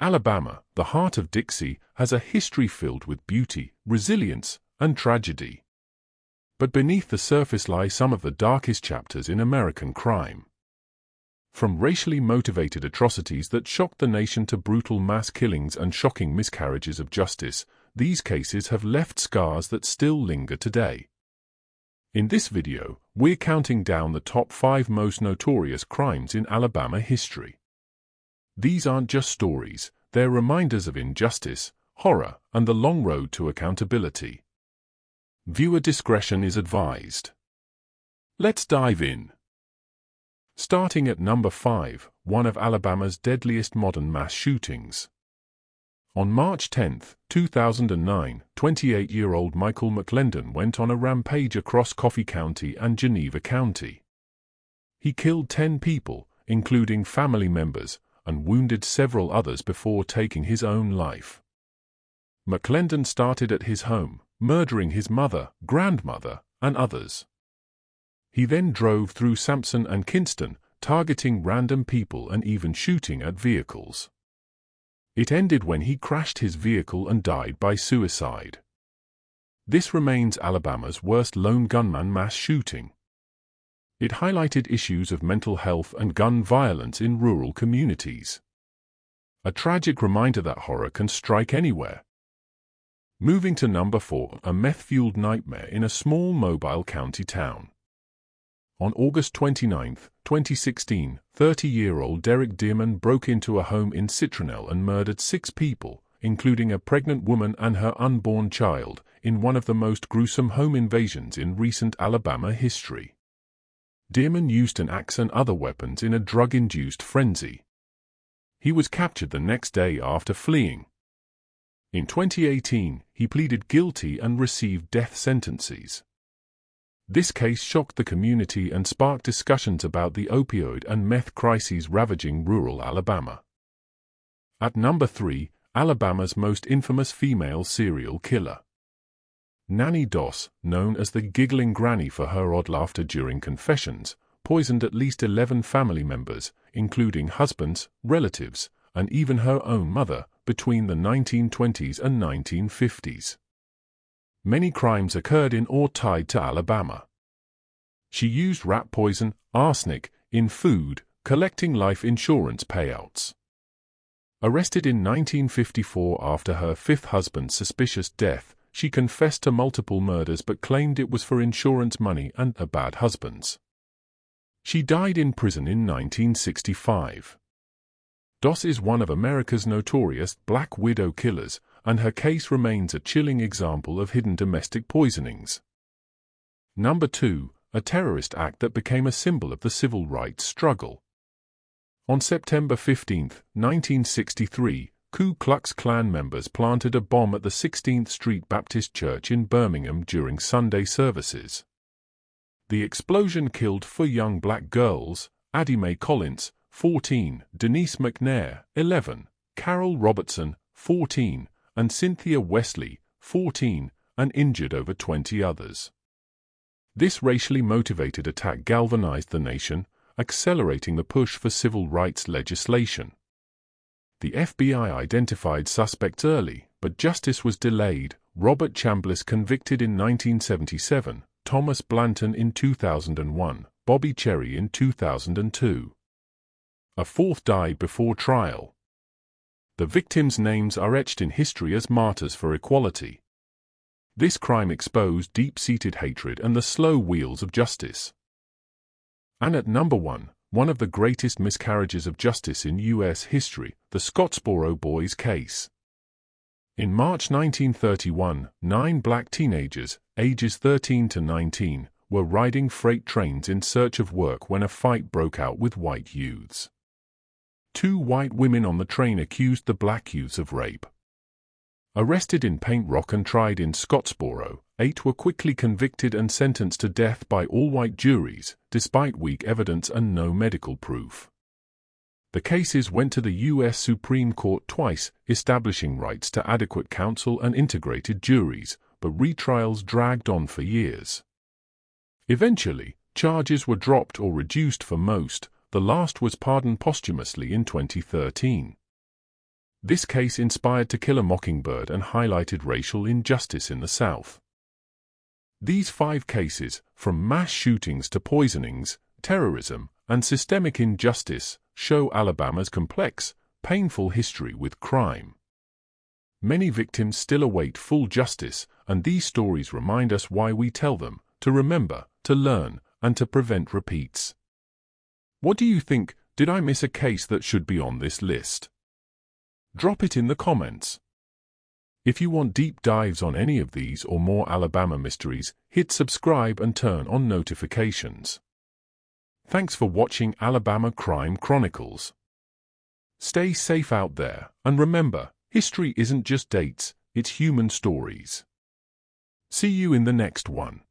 Alabama, the Heart of Dixie, has a history filled with beauty, resilience, and tragedy. But beneath the surface lie some of the darkest chapters in American crime. From racially motivated atrocities that shocked the nation to brutal mass killings and shocking miscarriages of justice, these cases have left scars that still linger today. In this video, we're counting down the top 5 most notorious crimes in Alabama history. These aren't just stories, they're reminders of injustice, horror, and the long road to accountability. Viewer discretion is advised. Let's dive in. Starting at number 5, one of Alabama's deadliest modern mass shootings. On March 10, 2009, 28-year-old Michael McClendon went on a rampage across Coffee County and Geneva County. He killed 10 people, including family members, and wounded several others before taking his own life. McClendon started at his home, murdering his mother, grandmother, and others. He then drove through Sampson and Kinston, targeting random people and even shooting at vehicles. It ended when he crashed his vehicle and died by suicide. This remains Alabama's worst lone gunman mass shooting. It highlighted issues of mental health and gun violence in rural communities. A tragic reminder that horror can strike anywhere. Moving to number 4, a meth-fueled nightmare in a small Mobile County town. On August 29, 2016, 30-year-old Derek Dearman broke into a home in Citronelle and murdered 6 people, including a pregnant woman and her unborn child, in one of the most gruesome home invasions in recent Alabama history. Dearman used an axe and other weapons in a drug-induced frenzy. He was captured the next day after fleeing. In 2018, he pleaded guilty and received death sentences. This case shocked the community and sparked discussions about the opioid and meth crises ravaging rural Alabama. At number 3, Alabama's most infamous female serial killer. Nannie Doss, known as the Giggling Granny for her odd laughter during confessions, poisoned at least 11 family members, including husbands, relatives, and even her own mother, between the 1920s and 1950s. Many crimes occurred in or tied to Alabama. She used rat poison, arsenic, in food, collecting life insurance payouts. Arrested in 1954 after her 5th husband's suspicious death, she confessed to multiple murders but claimed it was for insurance money and a bad husband's. She died in prison in 1965. Doss is one of America's notorious Black Widow killers, and her case remains a chilling example of hidden domestic poisonings. Number 2, a terrorist act that became a symbol of the civil rights struggle. On September 15, 1963, Ku Klux Klan members planted a bomb at the 16th Street Baptist Church in Birmingham during Sunday services. The explosion killed 4 young black girls, Addie Mae Collins, 14, Denise McNair, 11, Carol Robertson, 14, and Cynthia Wesley, 14, and injured over 20 others. This racially motivated attack galvanized the nation, accelerating the push for civil rights legislation. The FBI identified suspects early, but justice was delayed. Robert Chambliss convicted in 1977, Thomas Blanton in 2001, Bobby Cherry in 2002. A 4th died before trial. The victims' names are etched in history as martyrs for equality. This crime exposed deep-seated hatred and the slow wheels of justice. And at number 1, one of the greatest miscarriages of justice in U.S. history, the Scottsboro Boys case. In March 1931, 9 black teenagers, ages 13 to 19, were riding freight trains in search of work when a fight broke out with white youths. 2 white women on the train accused the black youths of rape. Arrested in Paint Rock and tried in Scottsboro, 8 were quickly convicted and sentenced to death by all-white juries, despite weak evidence and no medical proof. The cases went to the U.S. Supreme Court twice, establishing rights to adequate counsel and integrated juries, but retrials dragged on for years. Eventually, charges were dropped or reduced for most. The last was pardoned posthumously in 2013. This case inspired To Kill a Mockingbird and highlighted racial injustice in the South. These 5 cases, from mass shootings to poisonings, terrorism, and systemic injustice, show Alabama's complex, painful history with crime. Many victims still await full justice, and these stories remind us why we tell them: to remember, to learn, and to prevent repeats. What do you think? Did I miss a case that should be on this list? Drop it in the comments. If you want deep dives on any of these or more Alabama mysteries, hit subscribe and turn on notifications. Thanks for watching Alabama Crime Chronicles. Stay safe out there, and remember, history isn't just dates, it's human stories. See you in the next one.